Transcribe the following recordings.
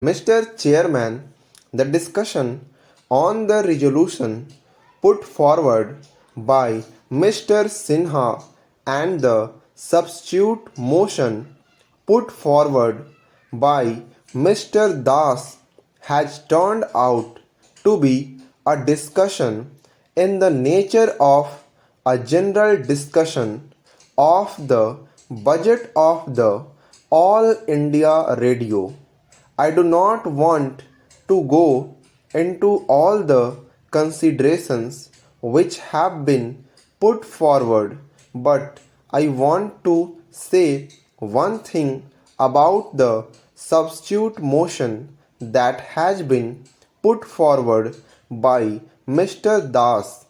Mr. Chairman, the discussion on the resolution put forward by Mr. Sinha and the substitute motion put forward by Mr. Das has turned out to be a discussion in the nature of a general discussion of the budget of the All India Radio. I do not want to go into all the considerations which have been put forward, but I want to say one thing about the substitute motion that has been put forward by Mr. Das.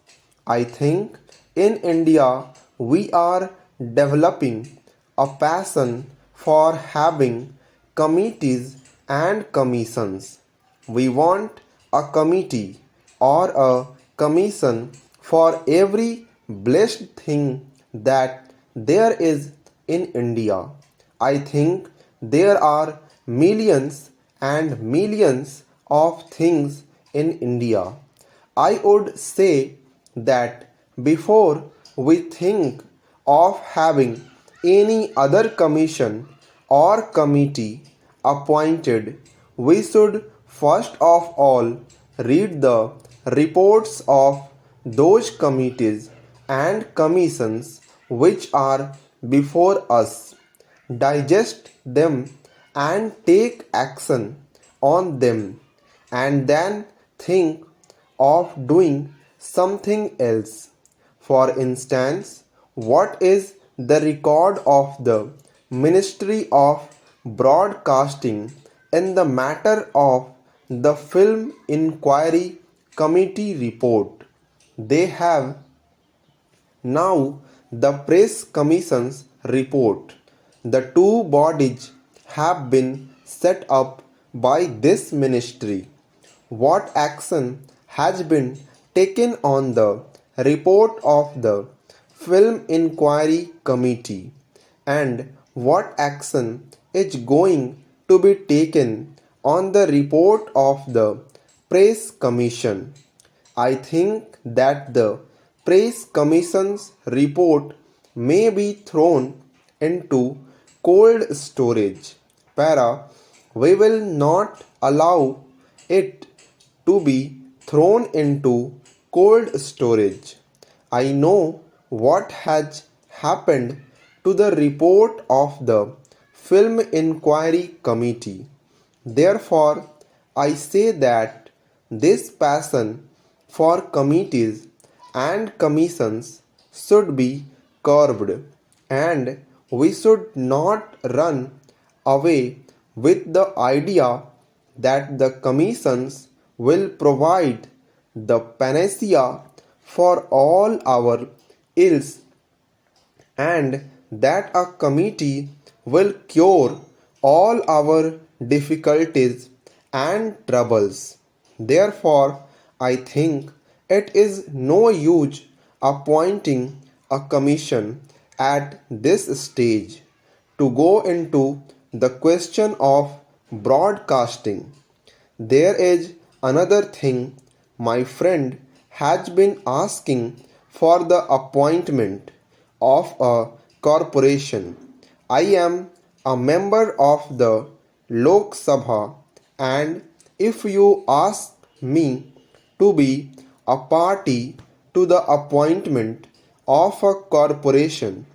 I think in India we are developing a passion for having committees and commissions. We want a committee or a commission for every blessed thing that there is in India. I think there are millions and millions of things in India. I would say that before we think of having any other commission or committee appointed, we should first of all read the reports of those committees and commissions which are before us, digest them and take action on them, and then think of doing something else. For instance, what is the record of the Ministry of Broadcasting in the matter of the Film Inquiry Committee report? They have now the Press Commission's report. The two bodies have been set up by this ministry. What action has been taken on the report of the Film Inquiry Committee, and what action is going to be taken on the report of the Press Commission? I think that the Press Commission's report may be thrown into cold storage. We will not allow it to be thrown into cold storage. I know what has happened to the report of the Film Inquiry Committee. Therefore, I say that this passion for committees and commissions should be curbed, and we should not run away with the idea that the commissions will provide the panacea for all our ills, and that a committee will cure all our difficulties and troubles. Therefore, I think it is no use appointing a commission at this stage to go into the question of broadcasting. There is another thing. My friend has been asking for the appointment of a corporation. I am a member of the Lok Sabha, and if you ask me to be a party to the appointment of a corporation,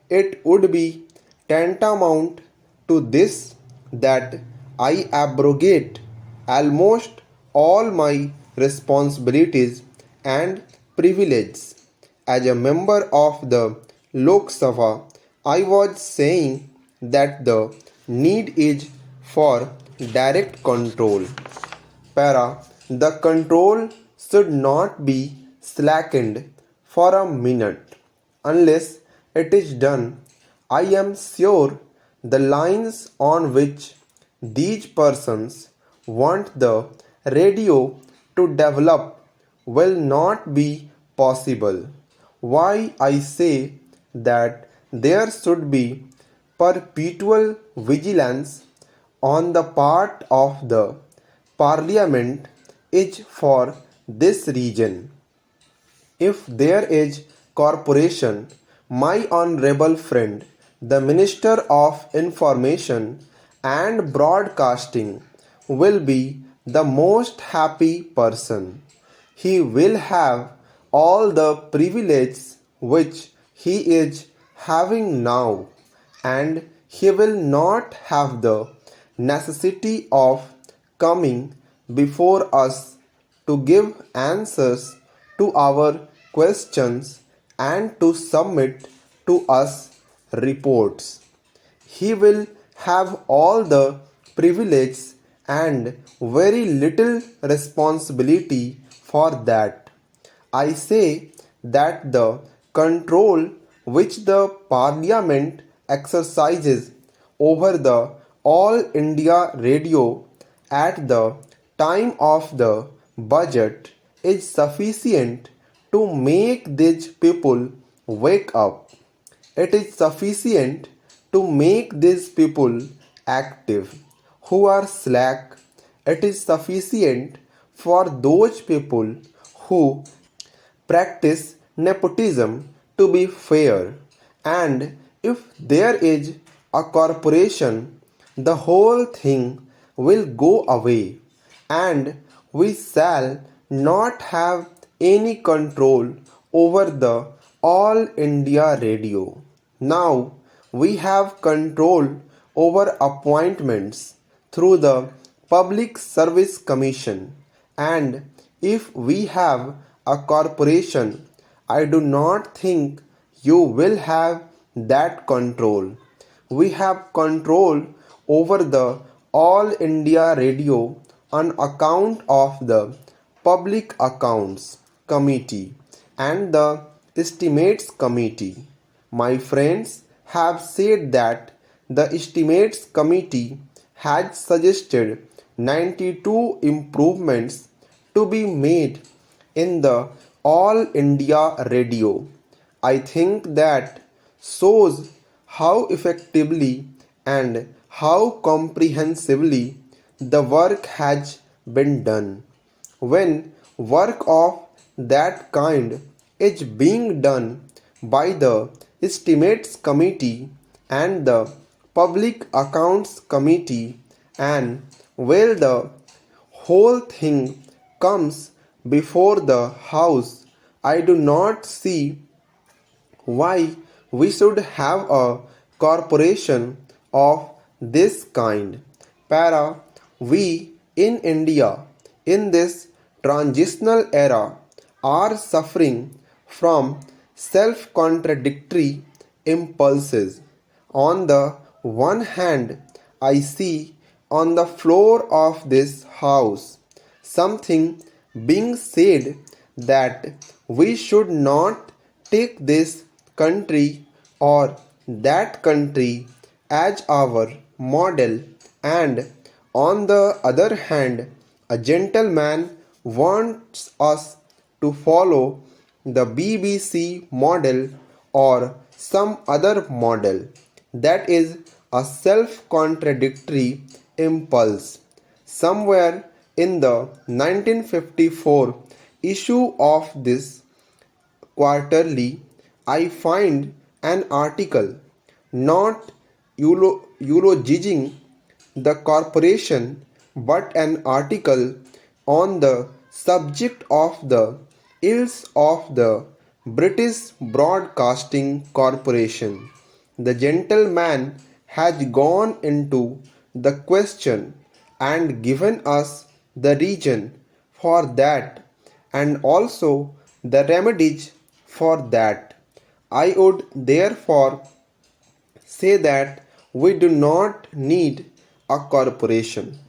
it would be tantamount to this that I abrogate almost all my responsibilities and privileges. As a member of the Lok Sabha, I was saying that the need is for direct control. The control should not be slackened for a minute. Unless it is done, I am sure the lines on which these persons want the radio to develop will not be possible. Why I say that there should be perpetual vigilance on the part of the Parliament is for this region. If there is corporation, my honorable friend, the Minister of Information and Broadcasting will be the most happy person. He will have all the privileges which he is having now, and he will not have the necessity of coming before us to give answers to our questions and to submit to us reports. He will have all the privileges and very little responsibility for that. I say that the control which the Parliament exercises over the All India Radio at the time of the budget is sufficient to make these people wake up. It is sufficient to make these people active who are slack. It is sufficient for those people who practice nepotism to be fair. And if there is a corporation, the whole thing will go away, and we shall not have any control over the All India Radio. Now we have control over appointments through the Public Service Commission, and if we have a corporation, I do not think you will have that control. We have control over the All India Radio on account of the Public Accounts Committee and the Estimates Committee. My friends have said that the Estimates Committee had suggested 92 improvements to be made in the All India Radio. I think that shows how effectively and how comprehensively the work has been done. When work of that kind is being done by the Estimates Committee and the Public Accounts Committee, and while the whole thing comes before the House, I do not see why we should have a corporation of this kind. We in India in this transitional era are suffering from self-contradictory impulses. On the one hand, I see on the floor of this house something being said that we should not take this country or that country as our model, and on the other hand, a gentleman wants us to follow the BBC model or some other model. That is a self-contradictory impulse. Somewhere in the 1954 issue of this quarterly, I find an article not eulogizing the corporation but an article on the subject of the ills of the British Broadcasting Corporation. The gentleman has gone into the question and given us the reason for that and also the remedies for that. I would therefore say that we do not need a corporation.